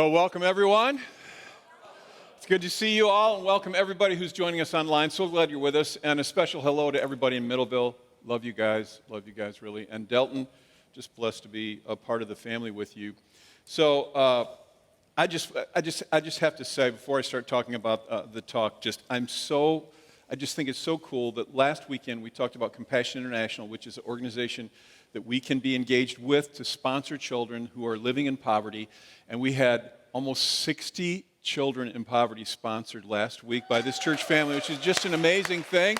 Well, welcome everyone. It's good to see you all, and welcome everybody who's joining us online. So glad you're with us, and a special hello to everybody in Middleville. Love you guys really. And Delton, just blessed to be a part of the family with you. So I just have to say before I start talking about the talk, I just think it's so cool that last weekend we talked about Compassion International, which is an organization that we can be engaged with to sponsor children who are living in poverty. And we had almost 60 children in poverty sponsored last week by this church family, which is just an amazing thing.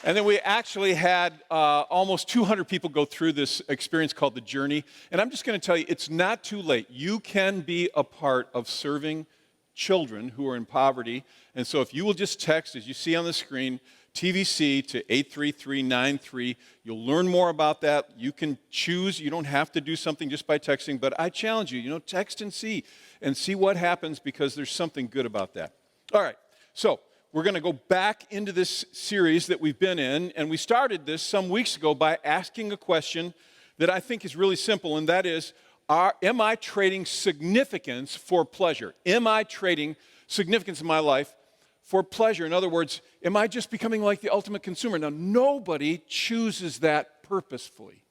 And then we actually had almost 200 people go through this experience called The Journey. And I'm just going to tell you, it's not too late. You can be a part of serving children who are in poverty. And so if you will just text, as you see on the screen, TVC to 83393. You'll learn more about that. You can choose. You don't have to do something just by texting, but I challenge you, text and see what happens, because there's something good about that. All right, so we're going to go back into this series that we've been in, and we started this some weeks ago by asking a question that I think is really simple, and that is, am I trading significance for pleasure? Am I trading significance in my life for pleasure? In other words, am I just becoming like the ultimate consumer? Now, nobody chooses that purposefully.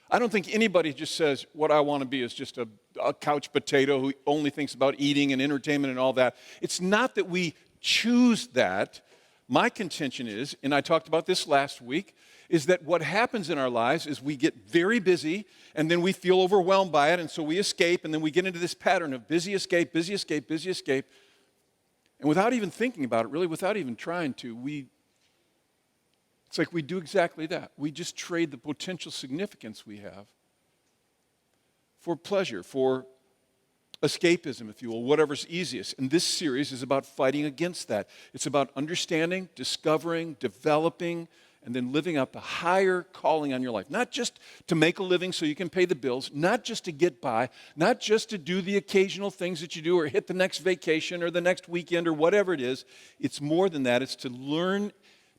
I don't think anybody just says, what I want to be is just a couch potato who only thinks about eating and entertainment and all that. It's not that we choose that. My contention is, and I talked about this last week, is that what happens in our lives is we get very busy, and then we feel overwhelmed by it, and so we escape, and then we get into this pattern of busy escape, busy escape, busy escape. And without even thinking about it, really, without even trying to, it's like we do exactly that. We just trade the potential significance we have for pleasure, for escapism, if you will, whatever's easiest. And this series is about fighting against that. It's about understanding, discovering, developing, and then living out the higher calling on your life. Not just to make a living so you can pay the bills, not just to get by, not just to do the occasional things that you do or hit the next vacation or the next weekend or whatever it is. It's more than that. It's to learn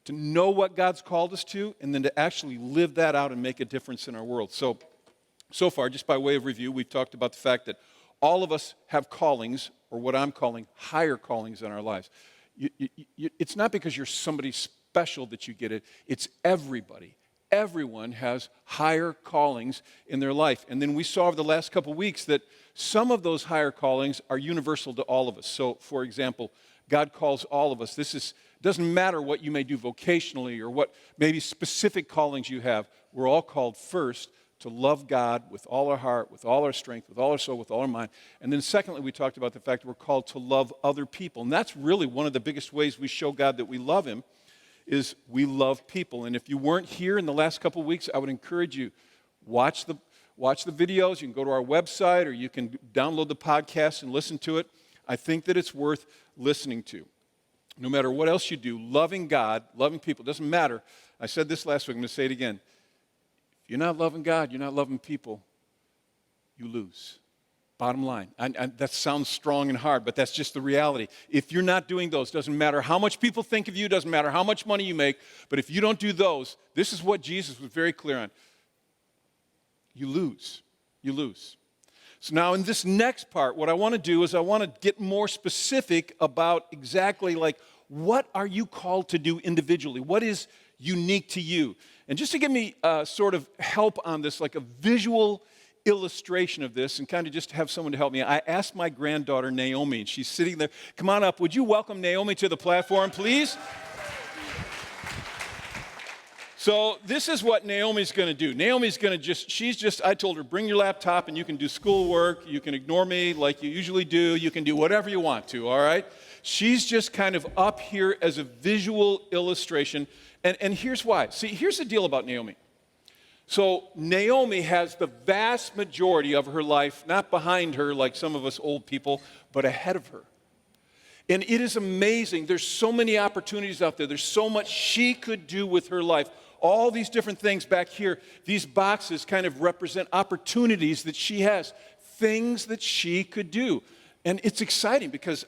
to know what God's called us to, and then to actually live that out and make a difference in our world. So far, just by way of review, we've talked about the fact that all of us have callings, or what I'm calling higher callings in our lives. It's not because you're somebody special that you get it. It's everybody. Everyone has higher callings in their life. And then we saw over the last couple weeks that some of those higher callings are universal to all of us. So, for example, God calls all of us. Doesn't matter what you may do vocationally or what maybe specific callings you have. We're all called first to love God with all our heart, with all our strength, with all our soul, with all our mind. And then secondly, we talked about the fact that we're called to love other people. And that's really one of the biggest ways we show God that we love Him, is we love people. And if you weren't here in the last couple of weeks, I would encourage you, watch the videos. You can go to our website, or you can download the podcast and listen to it. I think that it's worth listening to. No matter what else you do, loving God, loving people, doesn't matter. I said this last week, I'm going to say it again. If you're not loving God, you're not loving people, you lose. Bottom line. That sounds strong and hard, but that's just the reality. If you're not doing those, doesn't matter how much people think of you, doesn't matter how much money you make, but if you don't do those, this is what Jesus was very clear on. You lose. You lose. So now in this next part, what I want to do is I want to get more specific about exactly what are you called to do individually? What is unique to you? And just to give me sort of help on this, like a visual illustration of this, and kind of just have someone to help me, I asked my granddaughter, Naomi, and she's sitting there. Come on up. Would you welcome Naomi to the platform, please? So this is what Naomi's going to do. Naomi's going to I told her, bring your laptop and you can do schoolwork. You can ignore me like you usually do. You can do whatever you want to, all right? She's just kind of up here as a visual illustration. And here's why. See, here's the deal about Naomi. So Naomi has the vast majority of her life, not behind her like some of us old people, but ahead of her. And it is amazing. There's so many opportunities out there. There's so much she could do with her life. All these different things back here, these boxes kind of represent opportunities that she has, things that she could do. And it's exciting because,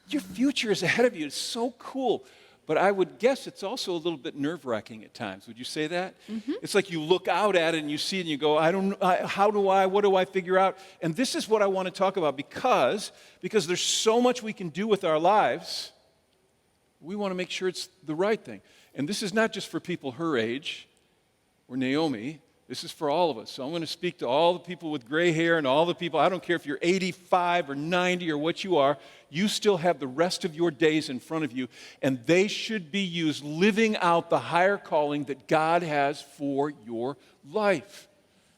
your future is ahead of you. It's so cool. but I would guess it's also a little bit nerve-wracking at times. Would you say that? It's like you look out at it and you see it and you go, what do I figure out? And this is what I want to talk about because there's so much we can do with our lives. We want to make sure it's the right thing. And this is not just for people her age or Naomi. This is for all of us. So I'm going to speak to all the people with gray hair and all the people. I don't care if you're 85 or 90 or what you are. You still have the rest of your days in front of you, and they should be used living out the higher calling that God has for your life.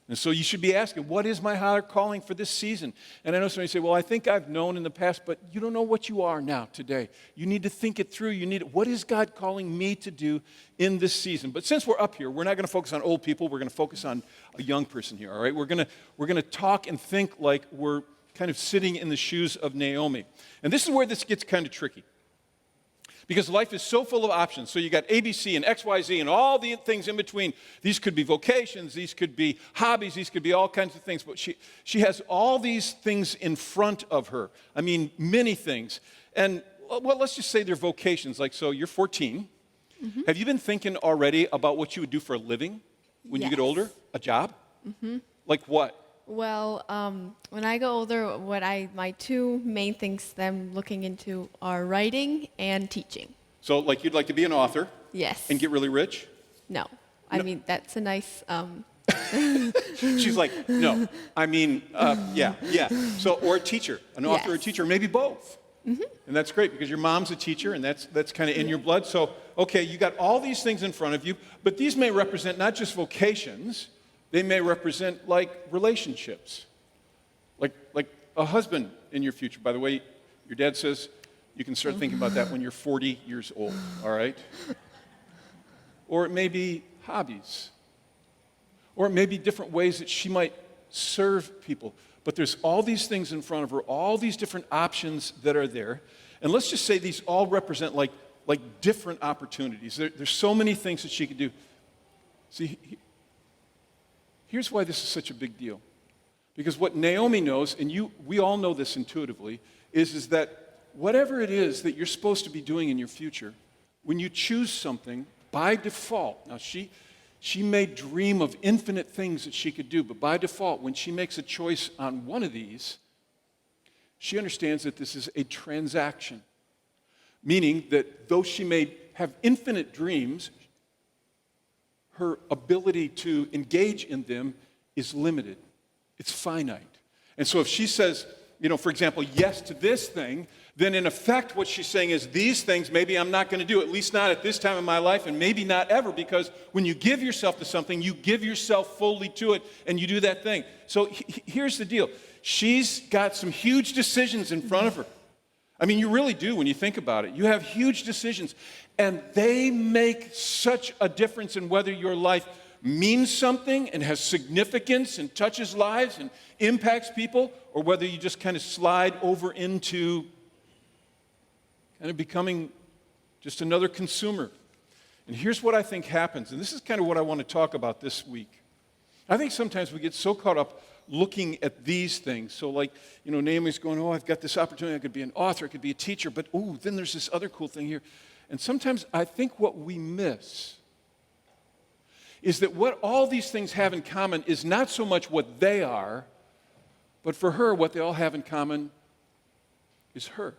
And so you should be asking, what is my higher calling for this season? And I know somebody say, well, I think I've known in the past, but you don't know what you are now today. You need to think it through. What is God calling me to do in this season? But since we're up here, we're not going to focus on old people. We're going to focus on a young person here, all right? We're going to talk and think like we're kind of sitting in the shoes of Naomi. And this is where this gets kind of tricky. Because life is so full of options. So you got ABC and XYZ and all the things in between. These could be vocations, these could be hobbies, these could be all kinds of things. But she has all these things in front of her. I mean, many things. And well, let's just say they're vocations. Like, so you're 14. Mm-hmm. Have you been thinking already about what you would do for a living when you get older? A job? Mm-hmm. Like what? Well, when I go older, my two main things that I'm looking into are writing and teaching. So, like, you'd like to be an author? Yes. And get really rich? No. I mean, that's a nice... She's like, no. I mean, yeah. So, or a teacher, an author or a teacher, maybe both. Mm-hmm. And that's great because your mom's a teacher and that's kind of in your blood. So, okay, you got all these things in front of you, but these may represent not just vocations. They may represent, like, relationships, like a husband in your future. By the way, your dad says you can start thinking about that when you're 40 years old, all right? Or it may be hobbies. Or it may be different ways that she might serve people. But there's all these things in front of her, all these different options that are there. And let's just say these all represent, like different opportunities. There's so many things that she could do. See, here's why this is such a big deal. Because what Naomi knows, and we all know this intuitively, is that whatever it is that you're supposed to be doing in your future, when you choose something, by default, now she may dream of infinite things that she could do, but by default, when she makes a choice on one of these, she understands that this is a transaction. Meaning that though she may have infinite dreams, her ability to engage in them is limited. It's finite. And so if she says, for example, yes to this thing, then in effect what she's saying is these things maybe I'm not going to do, at least not at this time in my life, and maybe not ever, because when you give yourself to something, you give yourself fully to it, and you do that thing. So here's the deal. She's got some huge decisions in front of her. I mean, you really do when you think about it. You have huge decisions, and they make such a difference in whether your life means something and has significance and touches lives and impacts people, or whether you just kind of slide over into kind of becoming just another consumer. And here's what I think happens, and this is kind of what I want to talk about this week. I think sometimes we get so caught up looking at these things. So like, Naomi's going, I've got this opportunity. I could be an author. I could be a teacher. But, then there's this other cool thing here. And sometimes I think what we miss is that what all these things have in common is not so much what they are, but for her, what they all have in common is her.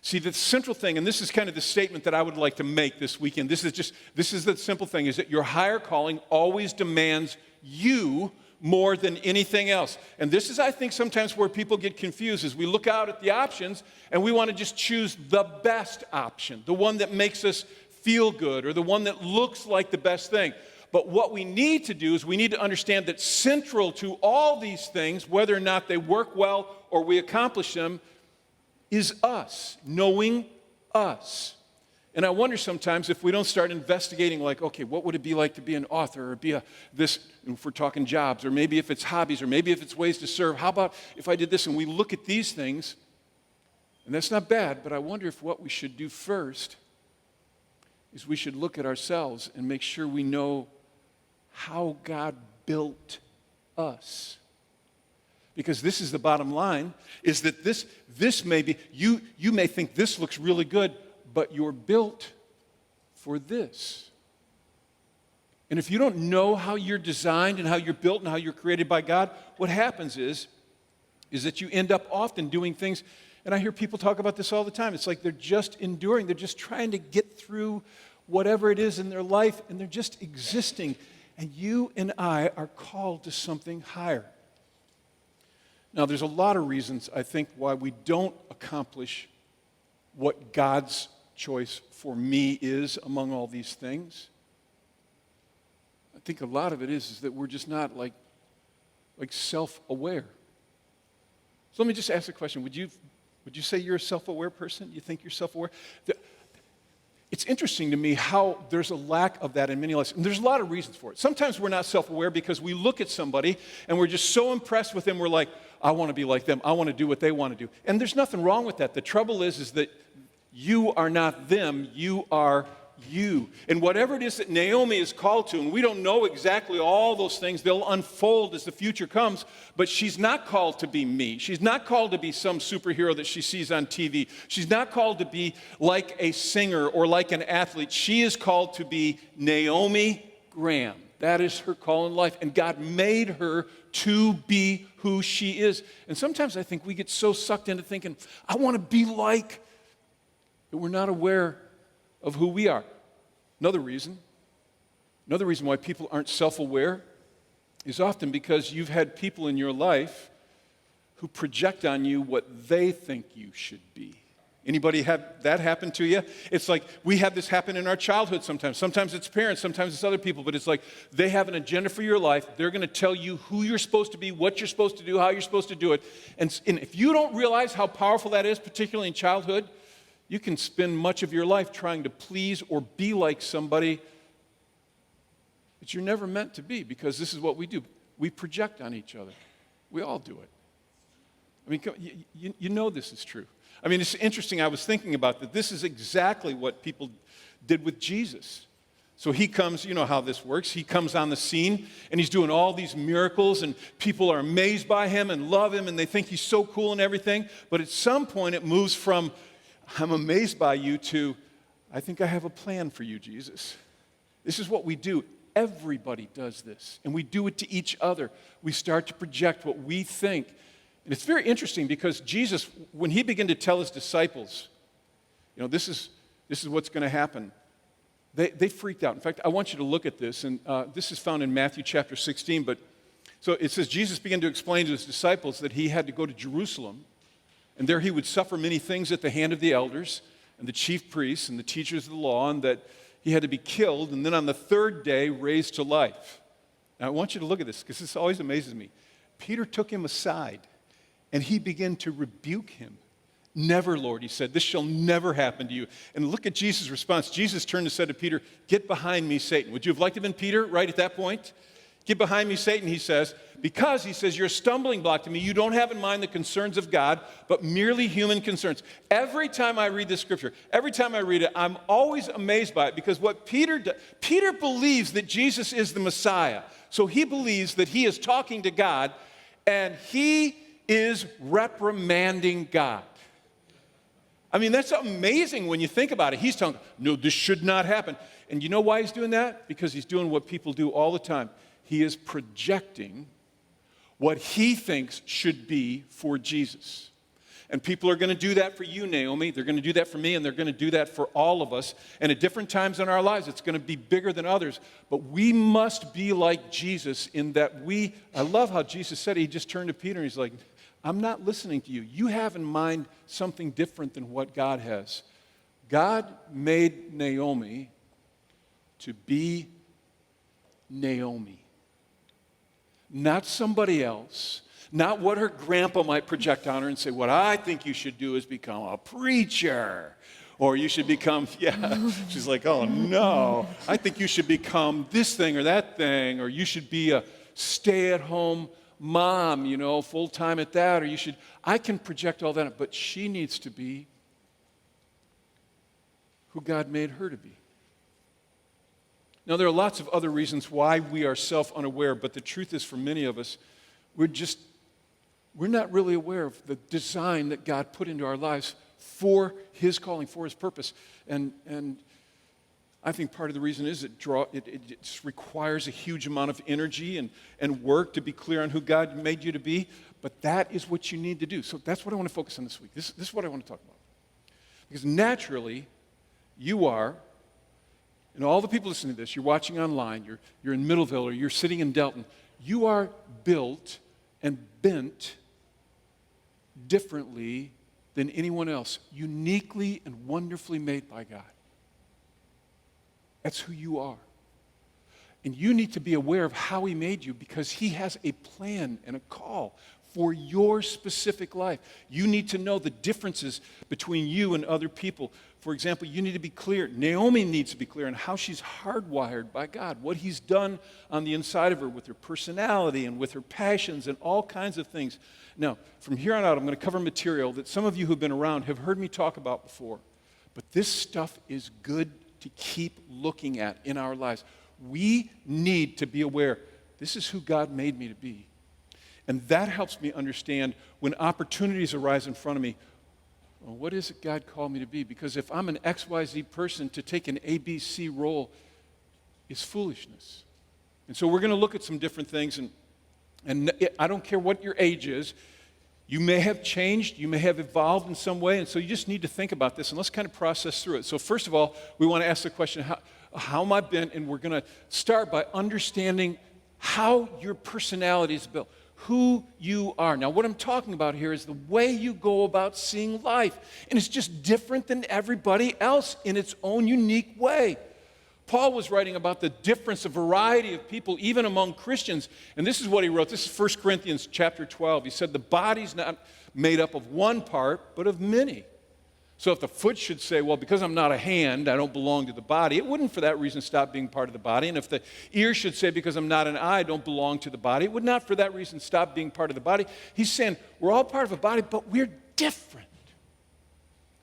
See, the central thing, and this is kind of the statement that I would like to make this weekend. This is the simple thing, is that your higher calling always demands you more than anything else. And this is, I think, sometimes where people get confused, is we look out at the options and we want to just choose the best option, the one that makes us feel good, or the one that looks like the best thing. But what we need to do is we need to understand that central to all these things, whether or not they work well or we accomplish them, is us, knowing us. And I wonder sometimes if we don't start investigating, like, okay, what would it be like to be an author, or be this, if we're talking jobs, or maybe if it's hobbies, or maybe if it's ways to serve. How about if I did this? And we look at these things, and that's not bad, but I wonder if what we should do first is we should look at ourselves and make sure we know how God built us. Because this is the bottom line, is that this may be, you may think this looks really good, but you're built for this. And if you don't know how you're designed and how you're built and how you're created by God, what happens is that you end up often doing things, and I hear people talk about this all the time. It's like they're just enduring. They're just trying to get through whatever it is in their life, and they're just existing. And you and I are called to something higher. Now, there's a lot of reasons, I think, why we don't accomplish what God's choice for me is among all these things. I think a lot of it is that we're just not like self-aware. So let me just ask a question. Would you say you're a self-aware person? You think you're self-aware? It's interesting to me how there's a lack of that in many lives. And there's a lot of reasons for it. Sometimes we're not self-aware because we look at somebody and we're just so impressed with them, we're like, I want to be like them. I want to do what they want to do. And there's nothing wrong with that. The trouble is that you are not them, you are you. And whatever it is that Naomi is called to, and we don't know exactly all those things, they'll unfold as the future comes, but she's not called to be me. She's not called to be some superhero that she sees on TV. She's not called to be like a singer or like an athlete. She is called to be Naomi Graham. That is her call in life. And God made her to be who she is. And sometimes I think we get so sucked into thinking, I want to be like, that we're not aware of who we are. Another reason why people aren't self-aware is often because you've had people in your life who project on you what they think you should be. Anybody have that happen to you? It's like we have this happen in our childhood sometimes. Sometimes it's parents, sometimes it's other people, but it's like they have an agenda for your life. They're going to tell you who you're supposed to be, what you're supposed to do, how you're supposed to do it. And if you don't realize how powerful that is, particularly in childhood, you can spend much of your life trying to please or be like somebody that you're never meant to be, because this is what we do. We project on each other. We all do it. I mean, you know this is true. I mean, it's interesting. I was thinking about that. This is exactly what people did with Jesus. So he comes, you know how this works. He comes on the scene, and he's doing all these miracles, and people are amazed by him and love him, and they think he's so cool and everything. But at some point, it moves from, I'm amazed by you, to, I think I have a plan for you, Jesus. This is what we do. Everybody does this, and we do it to each other. We start to project what we think. And it's very interesting because Jesus, when he began to tell his disciples, you know, this is what's going to happen, they freaked out. In fact, I want you to look at this, and this is found in Matthew chapter 16. But so it says, Jesus began to explain to his disciples that he had to go to Jerusalem, and there he would suffer many things at the hand of the elders and the chief priests and the teachers of the law, and that he had to be killed, and then on the third day raised to life. Now, I want you to look at this, because this always amazes me. Peter took him aside, and he began to rebuke him. Never, Lord, he said, this shall never happen to you. And look at Jesus' response. Jesus turned and said to Peter, get behind me, Satan. Would you have liked to have been Peter right at that point? Get behind me, Satan, he says, because, he says, you're a stumbling block to me. You don't have in mind the concerns of God, but merely human concerns. Every time I read this scripture, every time I read it, I'm always amazed by it, because what Peter does, Peter believes that Jesus is the Messiah. So he believes that he is talking to God, and he is reprimanding God. I mean, that's amazing when you think about it. He's telling, no, this should not happen. And you know why he's doing that? Because he's doing what people do all the time. He is projecting what he thinks should be for Jesus. And people are going to do that for you, Naomi. They're going to do that for me, and they're going to do that for all of us. And at different times in our lives, it's going to be bigger than others. But we must be like Jesus in that I love how Jesus said it. He just turned to Peter, and he's like, I'm not listening to you. You have in mind something different than what God has. God made Naomi to be Naomi. Not somebody else, not what her grandpa might project on her and say, what I think you should do is become a preacher, or you should become, she's like, oh no, I think you should become this thing or that thing, or you should be a stay-at-home mom, you know, full-time at that, or I can project all that, but she needs to be who God made her to be. Now, there are lots of other reasons why we are self-unaware, but the truth is, for many of us, we're not really aware of the design that God put into our lives for his calling, for his purpose. And I think part of the reason is it just requires a huge amount of energy and work to be clear on who God made you to be, but that is what you need to do. So that's what I want to focus on this week. This is what I want to talk about. Because naturally, you are, and all the people listening to this, you're watching online, you're in Middleville, or you're sitting in Delton, you are built and bent differently than anyone else, uniquely and wonderfully made by God. That's who you are. And you need to be aware of how he made you because he has a plan and a call for your specific life. You need to know the differences between you and other people. For example, you need to be clear. Naomi needs to be clear on how she's hardwired by God, what he's done on the inside of her with her personality and with her passions and all kinds of things. Now, from here on out, I'm going to cover material that some of you who've been around have heard me talk about before. But this stuff is good to keep looking at in our lives. We need to be aware, this is who God made me to be. And that helps me understand when opportunities arise in front of me, well, what is it God called me to be? Because if I'm an XYZ person, to take an ABC role is foolishness. And so we're going to look at some different things, and I don't care what your age is. You may have changed, you may have evolved in some way, and so you just need to think about this, and let's kind of process through it. So first of all, we want to ask the question, how am I bent? And we're going to start by understanding how your personality is built, who you are. Now, what I'm talking about here is the way you go about seeing life, and it's just different than everybody else in its own unique way. Paul was writing about the difference, a variety of people, even among Christians. And this is what he wrote. This is 1 Corinthians chapter 12. He said, the body's not made up of one part, but of many. So if the foot should say, well, because I'm not a hand, I don't belong to the body, it wouldn't for that reason stop being part of the body. And if the ear should say, because I'm not an eye, I don't belong to the body, it would not for that reason stop being part of the body. He's saying, we're all part of a body, but we're different.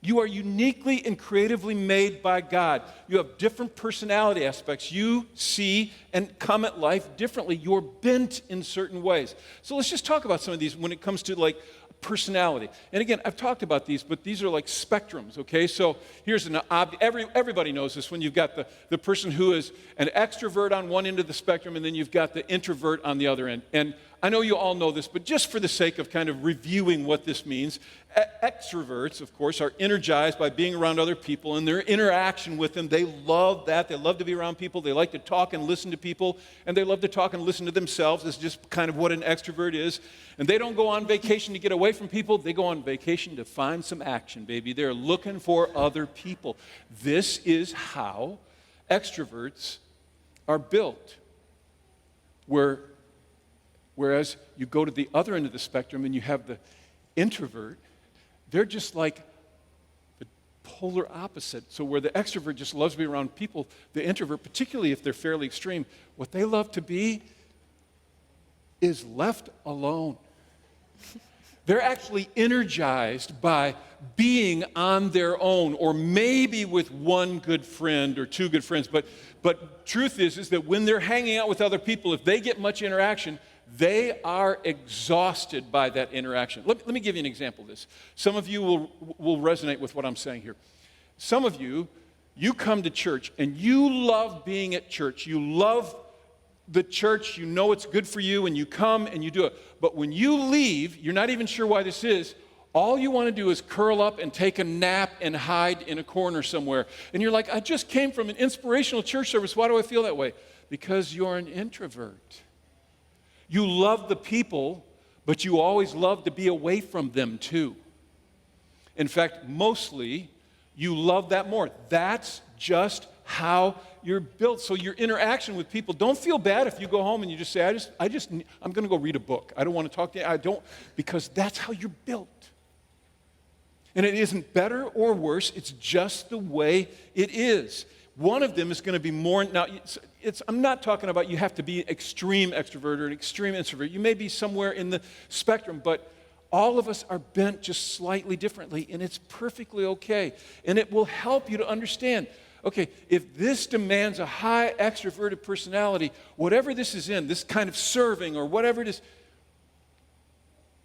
You are uniquely and creatively made by God. You have different personality aspects. You see and come at life differently. You're bent in certain ways. So let's just talk about some of these when it comes to like personality. And again, I've talked about these, but these are like spectrums, okay? So here's everybody knows this when you've got the person who is an extrovert on one end of the spectrum, and then you've got the introvert on the other end. And I know you all know this, but just for the sake of kind of reviewing what this means, extroverts, of course, are energized by being around other people and their interaction with them. They love that. They love to be around people. They like to talk and listen to people, and they love to talk and listen to themselves. It's just kind of what an extrovert is. And they don't go on vacation to get away from people. They go on vacation to find some action, baby. They're looking for other people. This is how extroverts are built. Whereas you go to the other end of the spectrum and you have the introvert, they're just like the polar opposite. So where the extrovert just loves to be around people, the introvert, particularly if they're fairly extreme, what they love to be is left alone. They're actually energized by being on their own, or maybe with one good friend or two good friends. But truth is that when they're hanging out with other people, if they get much interaction, they are exhausted by that interaction. Let me give you an example of this. Some of you will resonate with what I'm saying here. Some of you come to church and you love being at church. You love the church, you know it's good for you, and you come and you do it. But when you leave, you're not even sure why this is, all you want to do is curl up and take a nap and hide in a corner somewhere. And you're like, I just came from an inspirational church service. Why do I feel that way? Because you're an introvert. You love the people, but you always love to be away from them too. In fact, mostly, you love that more. That's just how you're built. So your interaction with people, don't feel bad if you go home and you just say, I'm going to go read a book. I don't want to talk to you. Because that's how you're built. And it isn't better or worse. It's just the way it is. One of them is going to be more, now, I'm not talking about you have to be an extreme extrovert or an extreme introvert. You may be somewhere in the spectrum, but all of us are bent just slightly differently, and it's perfectly okay. And it will help you to understand, okay, if this demands a high extroverted personality, whatever this is in, this kind of serving or whatever it is,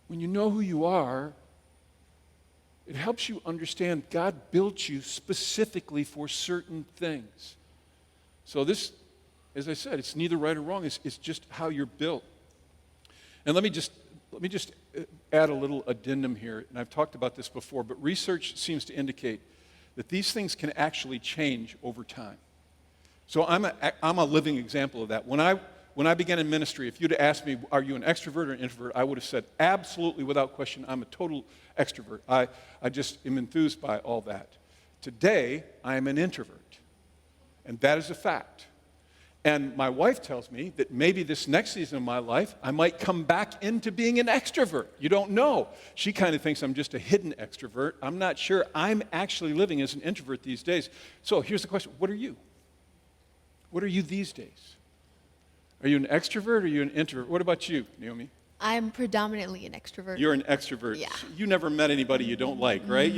when you know who you are, It helps you understand God built you specifically for certain things. So this, as I said, it's neither right or wrong. It's just how you're built. And let me just add a little addendum here. And I've talked about this before, but research seems to indicate that these things can actually change over time. So I'm a living example of that. When I began in ministry, if you'd asked me, are you an extrovert or an introvert, I would have said absolutely without question, I'm a total extrovert. I just am enthused by all that. Today, I am an introvert, and that is a fact. And my wife tells me that maybe this next season of my life, I might come back into being an extrovert. You don't know. She kind of thinks I'm just a hidden extrovert. I'm not sure. I'm actually living as an introvert these days. So here's the question. What are you? What are you these days? Are you an extrovert or are you an introvert? What about you, Naomi? I'm predominantly an extrovert. You're an extrovert. Yeah. You never met anybody you don't like, right?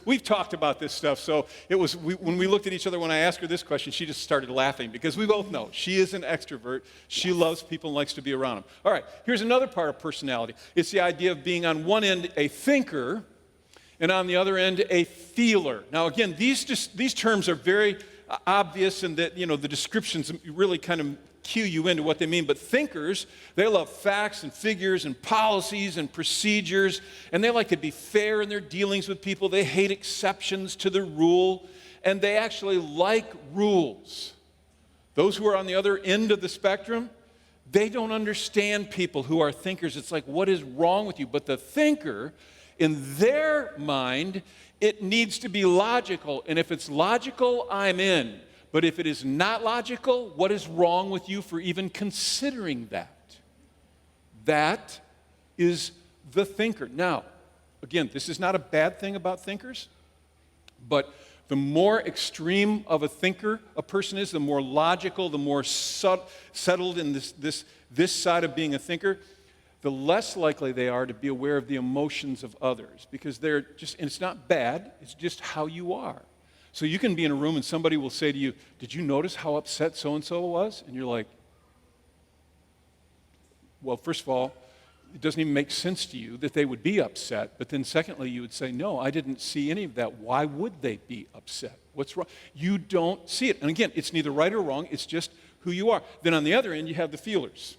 We've talked about this stuff. So when we looked at each other, when I asked her this question, she just started laughing because we both know she is an extrovert. She loves people and likes to be around them. All right, here's another part of personality. It's the idea of being on one end a thinker and on the other end a feeler. Now, again, these terms are very obvious and that, the descriptions really kind of cue you into what they mean. But thinkers, they love facts and figures and policies and procedures, and they like to be fair in their dealings with people. They hate exceptions to the rule, and they actually like rules. Those who are on the other end of the spectrum, they don't understand people who are thinkers. It's like, what is wrong with you? But the thinker, in their mind, it needs to be logical, and if it's logical, I'm in. But if it is not logical, what is wrong with you for even considering that? That is the thinker. Now, again, this is not a bad thing about thinkers, but the more extreme of a thinker a person is, the more logical, the more settled in this side of being a thinker, the less likely they are to be aware of the emotions of others, because they're just, and it's not bad, it's just how you are. So you can be in a room and somebody will say to you, did you notice how upset so-and-so was? And you're like, well, first of all, it doesn't even make sense to you that they would be upset. But then secondly, you would say, no, I didn't see any of that. Why would they be upset? What's wrong? You don't see it. And again, it's neither right or wrong. It's just who you are. Then on the other end, you have the feelers.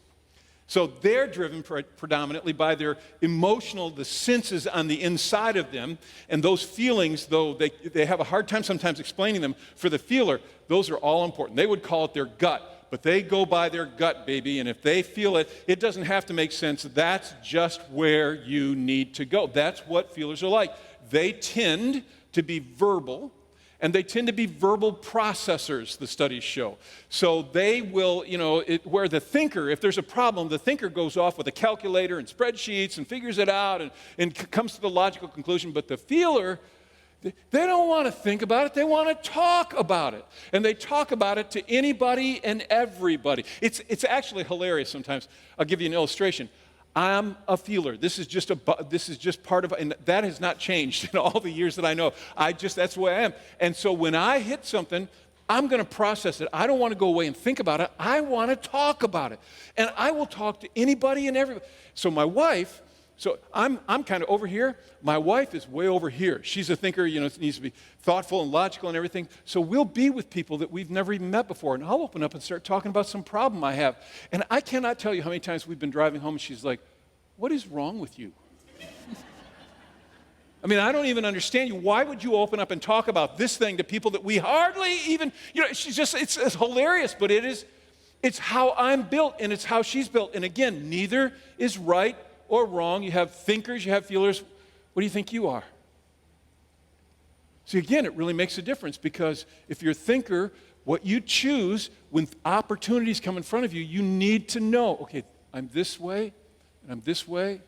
So they're driven predominantly by their the senses on the inside of them. And those feelings, though they have a hard time sometimes explaining them, for the feeler, those are all important. They would call it their gut, but they go by their gut, baby. And if they feel it, it doesn't have to make sense. That's just where you need to go. That's what feelers are like. They tend to be verbal. And they tend to be verbal processors, the studies show. So they will, where the thinker, if there's a problem, the thinker goes off with a calculator and spreadsheets and figures it out and comes to the logical conclusion. But the feeler, they don't want to think about it. They want to talk about it. And they talk about it to anybody and everybody. It's actually hilarious sometimes. I'll give you an illustration. I'm a feeler. This is just part of, and that has not changed in all the years that I know. That's the way I am. And so when I hit something, I'm going to process it. I don't want to go away and think about it. I want to talk about it. And I will talk to anybody and everybody. So my wife, I'm kind of over here. My wife is way over here. She's a thinker, needs to be thoughtful and logical and everything. So we'll be with people that we've never even met before. And I'll open up and start talking about some problem I have. And I cannot tell you how many times we've been driving home and she's like, what is wrong with you? I mean, I don't even understand you. Why would you open up and talk about this thing to people that we hardly even, it's hilarious, but it's how I'm built and it's how she's built. And again, neither is right or wrong. You have thinkers, you have feelers. What do you think you are? See, again, it really makes a difference, because if you're a thinker, what you choose when opportunities come in front of you, you need to know, okay, I'm this way, and I'm this way.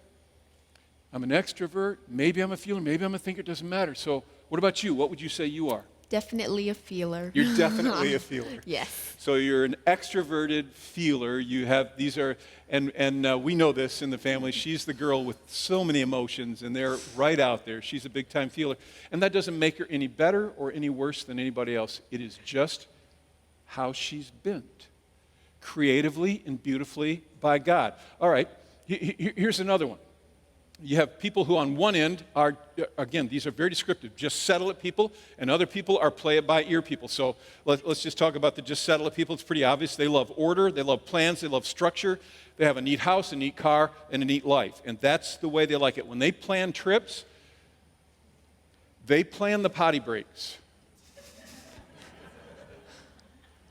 I'm an extrovert. Maybe I'm a feeler. Maybe I'm a thinker. It doesn't matter. So what about you? What would you say you are? Definitely a feeler. You're definitely a feeler. Yes. So you're an extroverted feeler. You have, these are, and we know this in the family. She's the girl with so many emotions, and they're right out there. She's a big-time feeler. And that doesn't make her any better or any worse than anybody else. It is just how she's bent, creatively and beautifully by God. All right, here's another one. You have people who on one end are, again, these are very descriptive, just settle it people, and other people are play it by ear people. So let's just talk about the just settle it people. It's pretty obvious. They love order, they love plans, they love structure. They have a neat house, a neat car, and a neat life. And that's the way they like it. When they plan trips, they plan the potty breaks.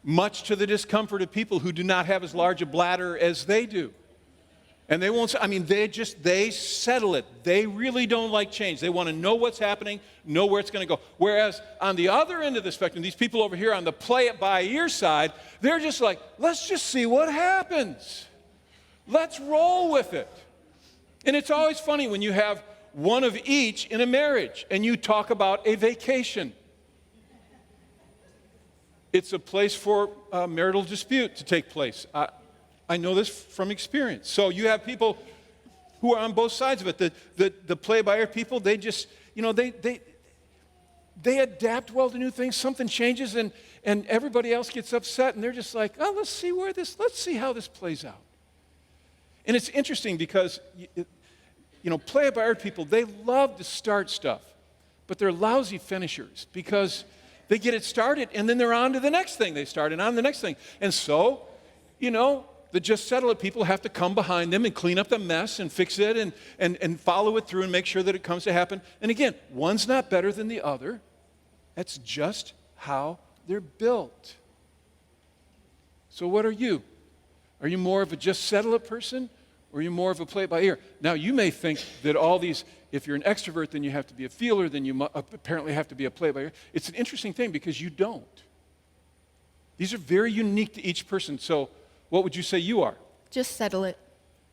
Much to the discomfort of people who do not have as large a bladder as they do. And they won't, they settle it. They really don't like change. They want to know what's happening, know where it's going to go. Whereas on the other end of the spectrum, these people over here on the play it by ear side, they're just like, let's just see what happens. Let's roll with it. And it's always funny when you have one of each in a marriage and you talk about a vacation. It's a place for marital dispute to take place. I know this from experience. So you have people who are on both sides of it. The play-by-ear people, they just, they adapt well to new things. Something changes and everybody else gets upset and they're just like, oh, let's see how this plays out. And it's interesting because, play-by-ear people, they love to start stuff, but they're lousy finishers because they get it started and then they're on to the next thing they start and on to the next thing. And so, the just settle it people have to come behind them and clean up the mess and fix it and follow it through and make sure that it comes to happen. And again, one's not better than the other. That's just how they're built. So what are you? Are you more of a just settle it person or are you more of a play it by ear? Now you may think that all these, if you're an extrovert, then you have to be a feeler, then you apparently have to be a play it by ear. It's an interesting thing because you don't. These are very unique to each person. So what would you say you are? Just settle it.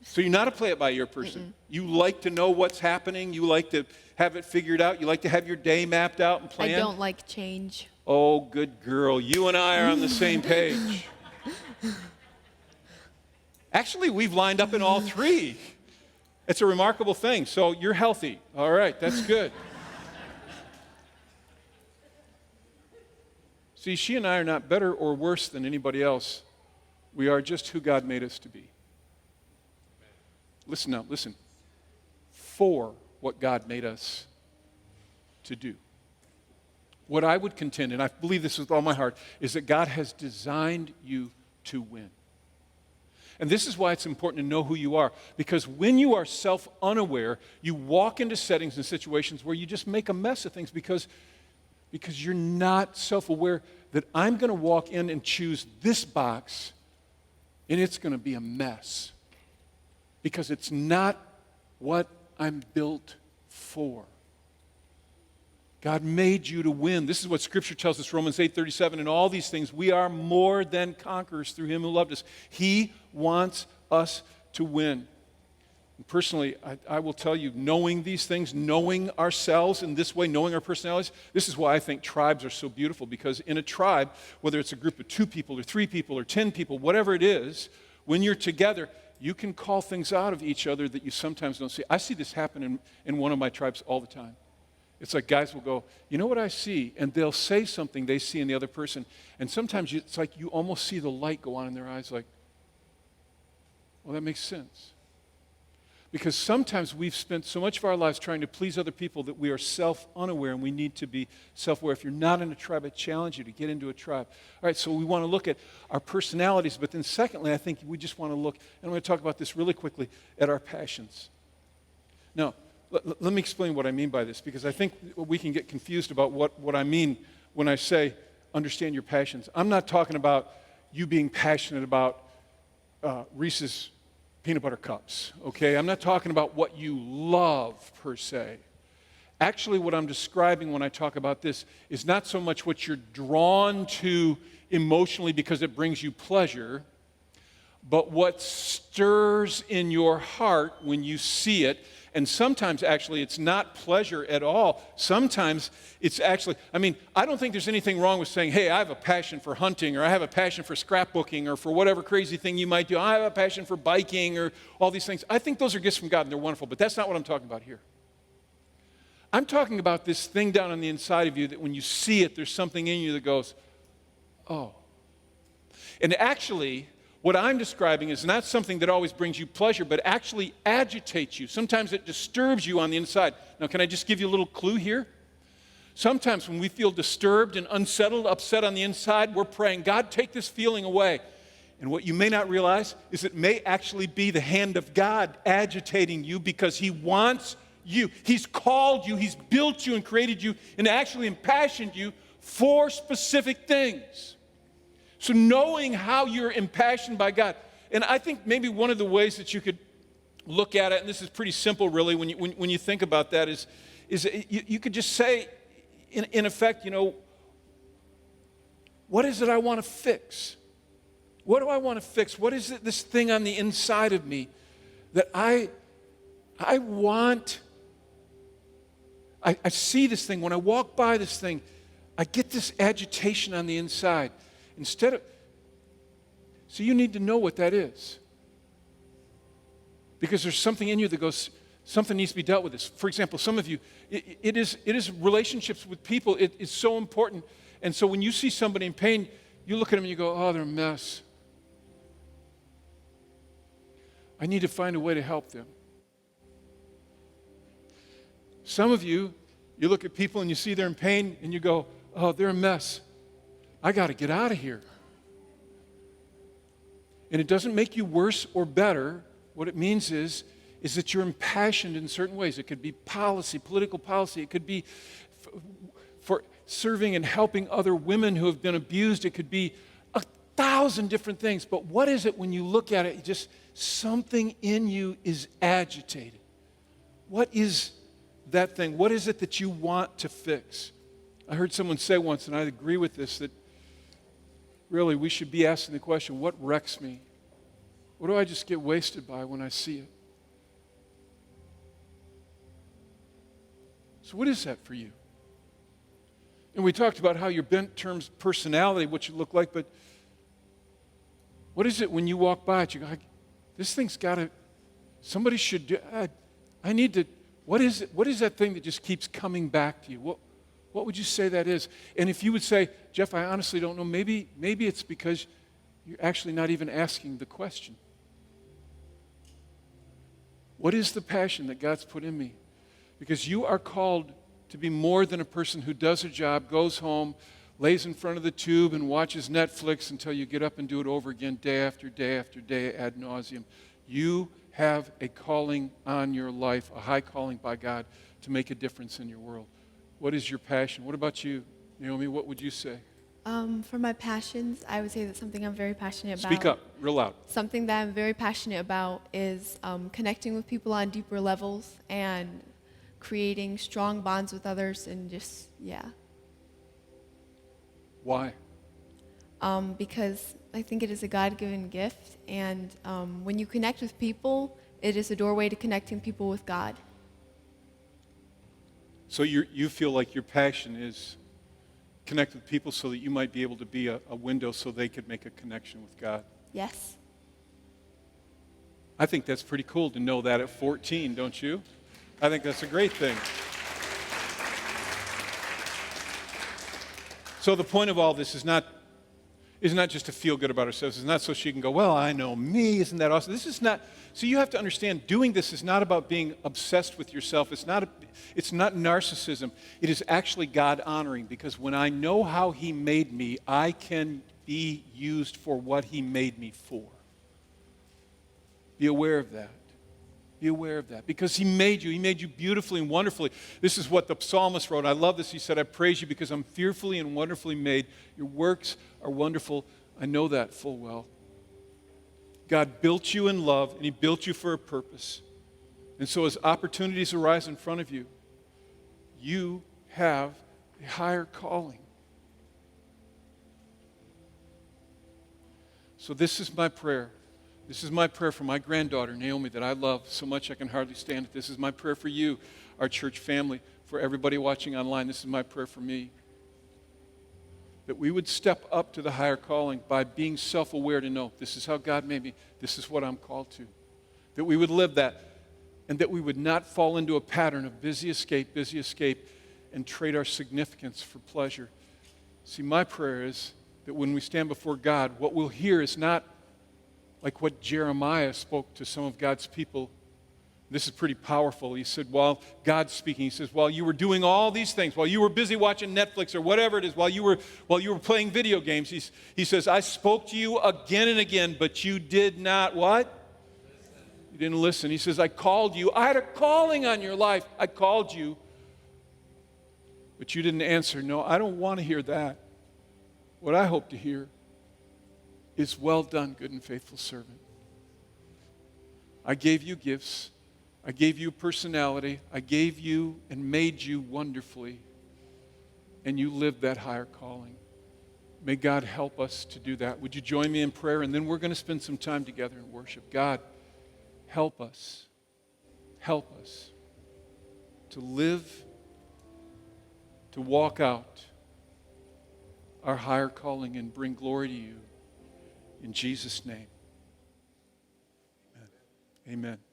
So you're not a play-it-by-ear person. You like to know what's happening. You like to have it figured out. You like to have your day mapped out and planned. I don't like change. Oh, good girl. You and I are on the same page. Actually, we've lined up in all three. It's a remarkable thing. So you're healthy. All right, that's good. See, she and I are not better or worse than anybody else. We are just who God made us to be. Listen now, listen. For what God made us to do. What I would contend, and I believe this with all my heart, is that God has designed you to win. And this is why it's important to know who you are. Because when you are self-unaware, you walk into settings and situations where you just make a mess of things because you're not self-aware that I'm going to walk in and choose this box and it's going to be a mess because it's not what I'm built for. God made you to win. This is what Scripture tells us, Romans 8:37, and all these things, we are more than conquerors through Him who loved us. He wants us to win. And personally, I will tell you, knowing these things, knowing ourselves in this way, knowing our personalities, this is why I think tribes are so beautiful, because in a tribe, whether it's a group of 2 people or 3 people or 10 people, whatever it is, when you're together, you can call things out of each other that you sometimes don't see. I see this happen in one of my tribes all the time. It's like guys will go, you know what I see? And they'll say something they see in the other person. And sometimes it's like you almost see the light go on in their eyes like, well, that makes sense. Because sometimes we've spent so much of our lives trying to please other people that we are self-unaware and we need to be self-aware. If you're not in a tribe, I challenge you to get into a tribe. All right, so we want to look at our personalities, but then secondly, I think we just want to look, and I'm going to talk about this really quickly, at our passions. Now, let me explain what I mean by this, because I think we can get confused about what I mean when I say understand your passions. I'm not talking about you being passionate about Reese's peanut butter cups, okay? I'm not talking about what you love per se. Actually, what I'm describing when I talk about this is not so much what you're drawn to emotionally because it brings you pleasure, but what stirs in your heart when you see it. And sometimes, actually, it's not pleasure at all. Sometimes it's actually, I don't think there's anything wrong with saying, hey, I have a passion for hunting, or I have a passion for scrapbooking, or for whatever crazy thing you might do. I have a passion for biking, or all these things. I think those are gifts from God, and they're wonderful, but that's not what I'm talking about here. I'm talking about this thing down on the inside of you that when you see it, there's something in you that goes, oh. And actually, What I'm describing is not something that always brings you pleasure, but actually agitates you. Sometimes it disturbs you on the inside. Now, can I just give you a little clue here? Sometimes when we feel disturbed and unsettled, upset on the inside, we're praying, God, take this feeling away. And what you may not realize is it may actually be the hand of God agitating you because He wants you. He's called you, He's built you and created you and actually impassioned you for specific things. So knowing how you're impassioned by God, and I think maybe one of the ways that you could look at it, and this is pretty simple really when you think about that, is you could just say, in effect, what is it I want to fix? What do I want to fix? What is it, this thing on the inside of me that I want? I see this thing. When I walk by this thing, I get this agitation on the inside. So you need to know what that is. Because there's something in you that goes, something needs to be dealt with this. For example, some of you, it is relationships with people. It is so important. And so when you see somebody in pain, you look at them and you go, oh, they're a mess. I need to find a way to help them. Some of you, you look at people and you see they're in pain and you go, oh, they're a mess. I got to get out of here. And it doesn't make you worse or better. What it means is that you're impassioned in certain ways. It could be policy, political policy. It could be for serving and helping other women who have been abused. It could be 1,000 different things. But what is it when you look at it? Just something in you is agitated. What is that thing? What is it that you want to fix? I heard someone say once, and I agree with this, that really we should be asking the question, what wrecks me? What do I just get wasted by when I see it? So what is that for you? And we talked about how your bent terms personality, what you look like, but what is it when you walk by it? You go, this thing's got to, somebody should do, I need to, what is it? What is that thing that just keeps coming back to you? What would you say that is? And if you would say, Jeff, I honestly don't know, maybe it's because you're actually not even asking the question. What is the passion that God's put in me? Because you are called to be more than a person who does a job, goes home, lays in front of the tube and watches Netflix until you get up and do it over again day after day after day ad nauseum. You have a calling on your life, a high calling by God to make a difference in your world. What is your passion? What about you, Naomi? What would you say? For my passions, I would say that something I'm very passionate about. Speak up, real loud. Something that I'm very passionate about is connecting with people on deeper levels and creating strong bonds with others and just, yeah. Why? Because I think it is a God-given gift, and when you connect with people, it is a doorway to connecting people with God. So you feel like your passion is connect with people so that you might be able to be a window so they could make a connection with God. Yes. I think that's pretty cool to know that at 14, don't you? I think that's a great thing. So the point of all this is not just to feel good about ourselves. It's not so she can go, well, I know me, isn't that awesome? This is not, so you have to understand, doing this is not about being obsessed with yourself. It's not narcissism. It is actually God honoring, because when I know how He made me, I can be used for what He made me for. Be aware of that. Be aware of that. Because He made you beautifully and wonderfully. This is what the psalmist wrote. I love this. He said, I praise you because I'm fearfully and wonderfully made. Your works are wonderful. I know that full well. God built you in love, and He built you for a purpose. And so as opportunities arise in front of you, you have a higher calling. So this is my prayer. This is my prayer for my granddaughter, Naomi, that I love so much I can hardly stand it. This is my prayer for you, our church family, for everybody watching online. This is my prayer for me. That we would step up to the higher calling by being self-aware to know, this is how God made me. This is what I'm called to. That we would live that, and that we would not fall into a pattern of busy escape, and trade our significance for pleasure. See, my prayer is that when we stand before God, what we'll hear is not, like what Jeremiah spoke to some of God's people. This is pretty powerful. He said, while God's speaking, he says, while you were doing all these things, while you were busy watching Netflix or whatever it is, while you were playing video games, he says, I spoke to you again and again, but you did not what? You didn't listen. He says, I called you. I had a calling on your life. I called you, but you didn't answer. No, I don't want to hear that. What I hope to hear is, well done, good and faithful servant. I gave you gifts. I gave you personality. I gave you and made you wonderfully. And you lived that higher calling. May God help us to do that. Would you join me in prayer? And then we're going to spend some time together in worship. God, help us. Help us to live, to walk out our higher calling and bring glory to you. In Jesus' name. Amen. Amen.